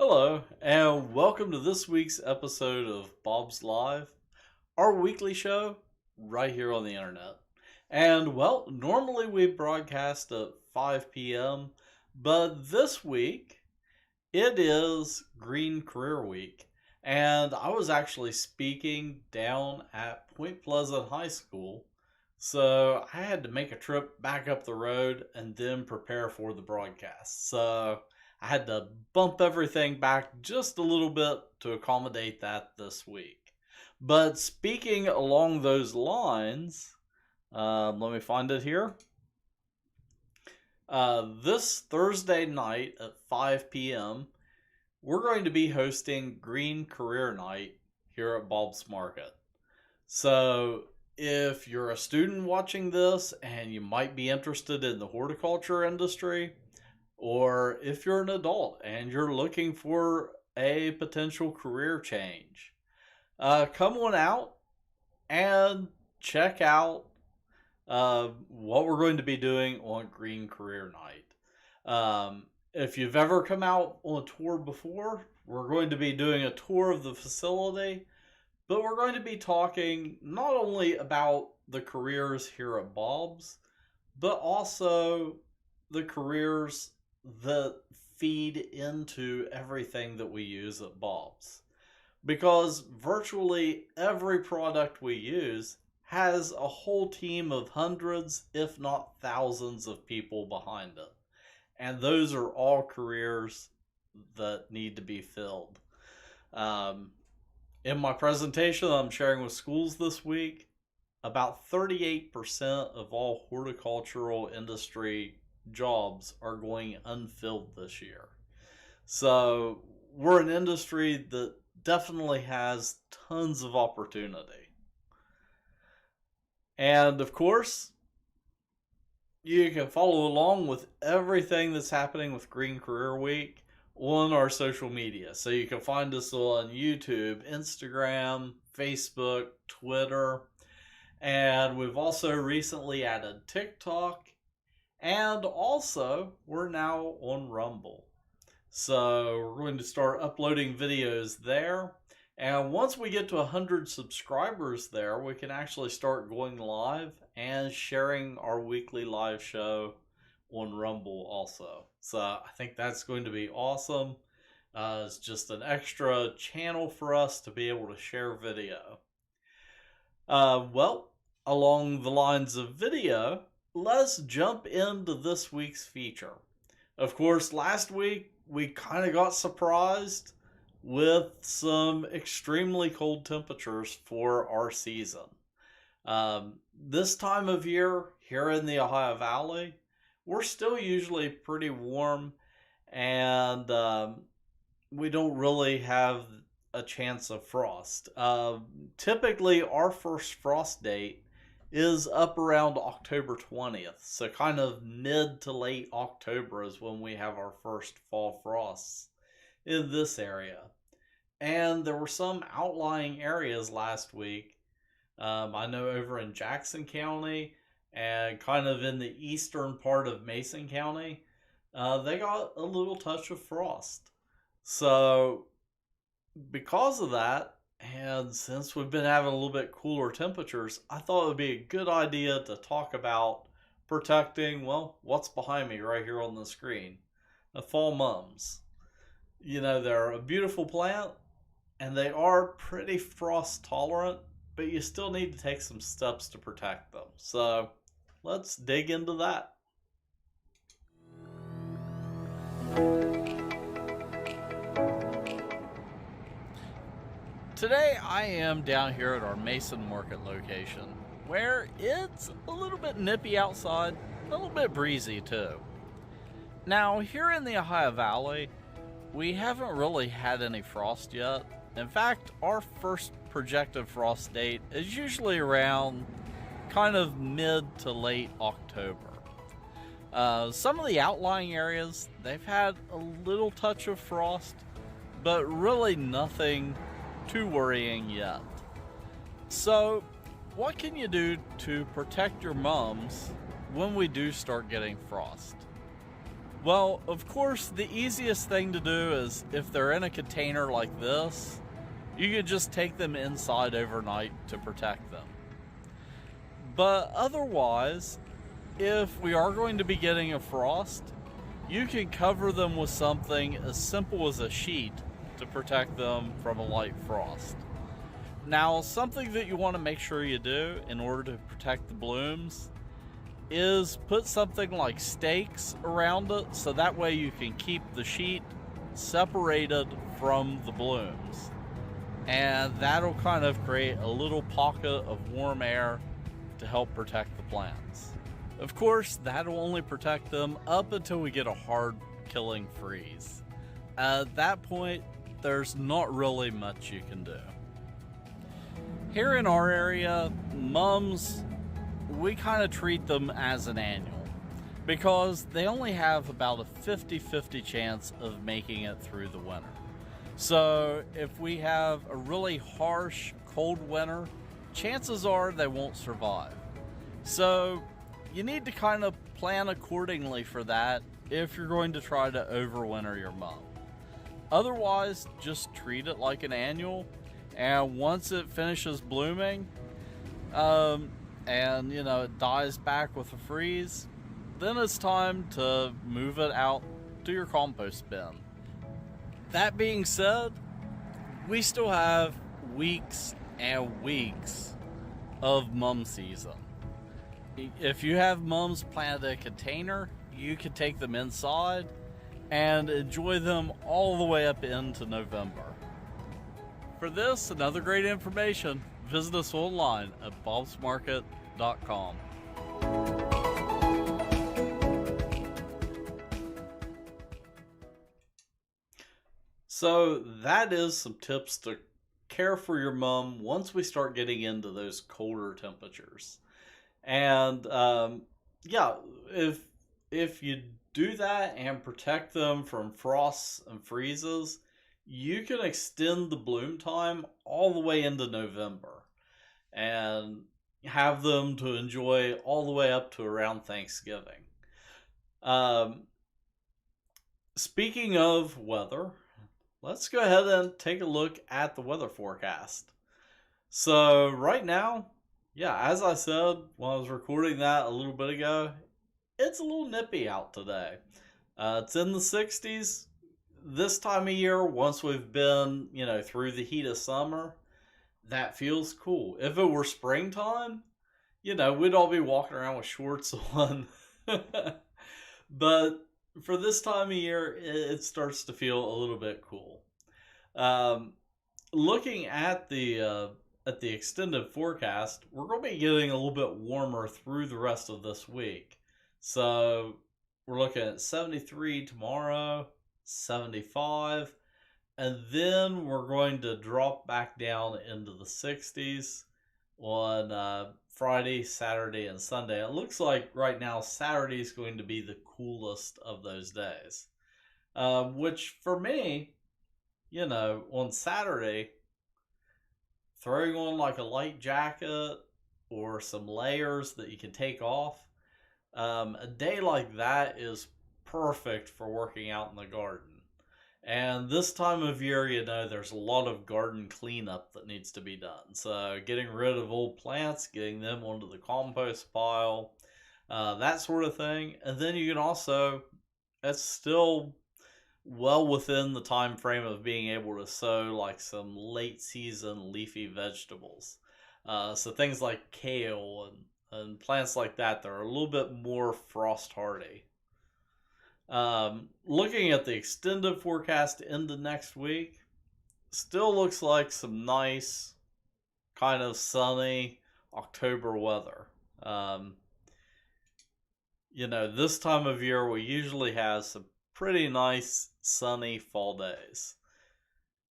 Hello, and welcome to this week's episode of Bob's Live, our weekly show right here on the internet. And well, normally we broadcast at 5 p.m., but this week it is Green Career Week. And I was actually speaking down at Point Pleasant High School, so I had to make a trip back up the road and then prepare for the broadcast. So I had to bump everything back just a little bit to accommodate that this week. But speaking along those lines, let me find it here. This Thursday night at 5 p.m., we're going to be hosting Green Career Night here at Bob's Market. So if you're a student watching this and you might be interested in the horticulture industry, or if you're an adult and you're looking for a potential career change, come on out and check out what we're going to be doing on Green Career Night. If you've ever come out on a tour before, we're going to be doing a tour of the facility, but we're going to be talking not only about the careers here at Bob's, but also the careers that feed into everything that we use at Bob's. Because virtually every product we use has a whole team of hundreds, if not thousands, of people behind it. And those are all careers that need to be filled. In my presentation I'm sharing with schools this week, about 38% of all horticultural industry jobs are going unfilled this year. So we're an industry that definitely has tons of opportunity. And of course, you can follow along with everything that's happening with Green Career Week on our social media. So you can find us on YouTube, Instagram, Facebook, Twitter, and we've also recently added TikTok. And also, we're now on Rumble. So we're going to start uploading videos there. And once we get to 100 subscribers there, we can actually start going live and sharing our weekly live show on Rumble also. So I think that's going to be awesome. It's just an extra channel for us to be able to share video. Well, along the lines of video, let's jump into this week's feature. Of course, last week we kind of got surprised with some extremely cold temperatures for our season. This time of year here in the Ohio Valley, we're still usually pretty warm, and we don't really have a chance of frost. Typically, our first frost date is up around October 20th. So kind of mid to late October is when we have our first fall frosts in this area. And there were some outlying areas last week. I know over in Jackson County and kind of in the eastern part of Mason County, they got a little touch of frost. So because of that, and since we've been having a little bit cooler temperatures, I thought it would be a good idea to talk about protecting, well, what's behind me right here on the screen, the fall mums. You know, they're a beautiful plant, and they are pretty frost tolerant, but you still need to take some steps to protect them. So let's dig into that. Today I am down here at our Mason Market location, where it's a little bit nippy outside, a little bit breezy too. Now here in the Ohio Valley, we haven't really had any frost yet. In fact, our first projected frost date is usually around kind of mid to late October. Some of the outlying areas, they've had a little touch of frost, but really nothing too worrying yet. So what can you do to protect your mums when we do start getting frost? Well, of course, the easiest thing to do is if they're in a container like this, you could just take them inside overnight to protect them. But otherwise, if we are going to be getting a frost, you can cover them with something as simple as a sheet to protect them from a light frost. Now, something that you want to make sure you do in order to protect the blooms is put something like stakes around it so that way you can keep the sheet separated from the blooms. And that'll kind of create a little pocket of warm air to help protect the plants. Of course, that'll only protect them up until we get a hard killing freeze. At that point, there's not really much you can do. Here in our area, mums, we kind of treat them as an annual because they only have about a 50-50 chance of making it through the winter. So if we have a really harsh, cold winter, chances are they won't survive. So you need to kind of plan accordingly for that if you're going to try to overwinter your mum. Otherwise, just treat it like an annual, and once it finishes blooming, and it dies back with a freeze, then it's time to move it out to your compost bin. That being said, we still have weeks and weeks of mum season. If you have mums planted in a container, you can take them inside and enjoy them all the way up into November. For this and other great information, visit us online at bobsmarket.com. So that is some tips to care for your mum once we start getting into those colder temperatures. And yeah, if you do that and protect them from frosts and freezes, you can extend the bloom time all the way into November and have them to enjoy all the way up to around Thanksgiving. Speaking of weather, let's go ahead and take a look at the weather forecast. So right now, yeah, as I said when I was recording that a little bit ago, it's a little nippy out today. It's in the 60s. This time of year, once we've been, through the heat of summer, that feels cool. If it were springtime, we'd all be walking around with shorts on. But for this time of year, it starts to feel a little bit cool. Looking at the extended forecast, we're going to be getting a little bit warmer through the rest of this week. So we're looking at 73 tomorrow, 75, and then we're going to drop back down into the 60s on Friday, Saturday, and Sunday. It looks like right now Saturday is going to be the coolest of those days. Which for me, on Saturday, throwing on like a light jacket or some layers that you can take off, a day like that is perfect for working out in the garden. And this time of year, there's a lot of garden cleanup that needs to be done. So getting rid of old plants, getting them onto the compost pile, that sort of thing. And then you can also, it's still well within the time frame of being able to sow like some late season leafy vegetables. So things like kale and plants like that are a little bit more frost hardy. Looking at the extended forecast into next week, still looks like some nice kind of sunny October weather. This time of year we usually have some pretty nice sunny fall days.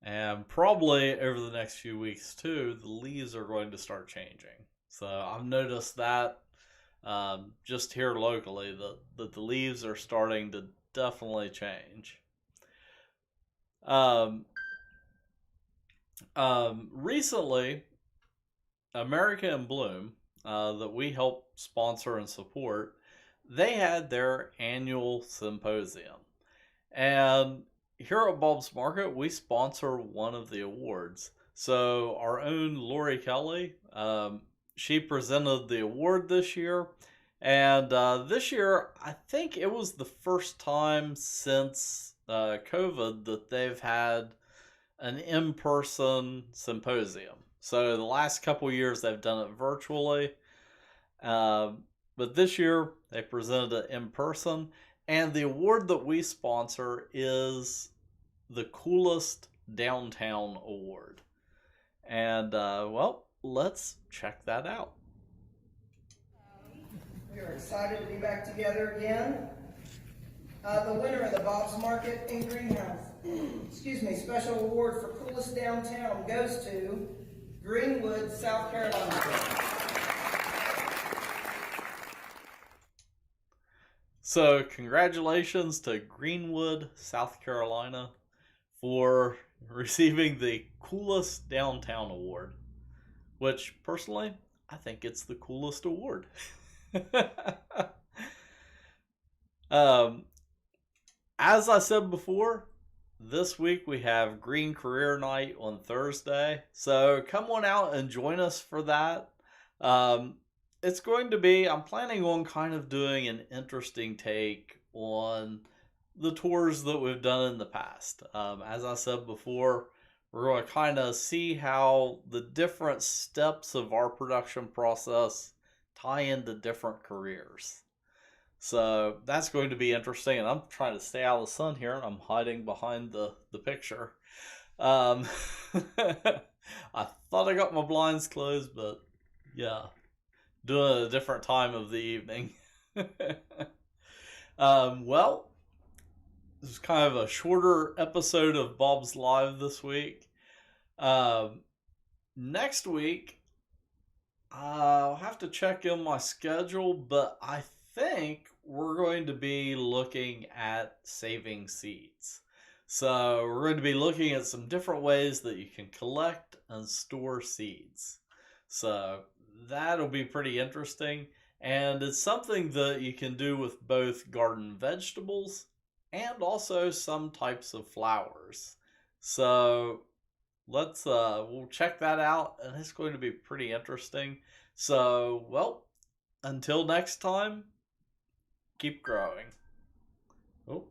And probably over the next few weeks too, the leaves are going to start changing. So I've noticed that just here locally that the leaves are starting to definitely change. Recently, America in Bloom, that we help sponsor and support, they had their annual symposium. And here at Bob's Market, we sponsor one of the awards. So our own Lori Kelly, she presented the award this year. And this year, I think it was the first time since COVID that they've had an in-person symposium. So the last couple years they've done it virtually, but this year they presented it in person. And the award that we sponsor is the Coolest Downtown Award. And well, let's check that out. We are excited to be back together again. The winner of the Bob's Market and Greenhouse, special award for Coolest Downtown goes to Greenwood, South Carolina. So congratulations to Greenwood, South Carolina for receiving the Coolest Downtown Award, which personally, I think it's the coolest award. As I said before, this week we have Green Career Night on Thursday, so come on out and join us for that. It's going to be, I'm planning on kind of doing an interesting take on the tours that we've done in the past. As I said before, we're going to kind of see how the different steps of our production process tie into different careers. So that's going to be interesting, and I'm trying to stay out of the sun here, and I'm hiding behind the picture. I thought I got my blinds closed, but yeah, doing it at a different time of the evening. Well, this is kind of a shorter episode of Bob's Live this week. Next week, I'll have to check in my schedule, but I think we're going to be looking at saving seeds. So we're going to be looking at some different ways that you can collect and store seeds. So that'll be pretty interesting. And it's something that you can do with both garden vegetables and also some types of flowers. So we'll check that out, and it's going to be pretty interesting. So, well, until next time, keep growing. Oh.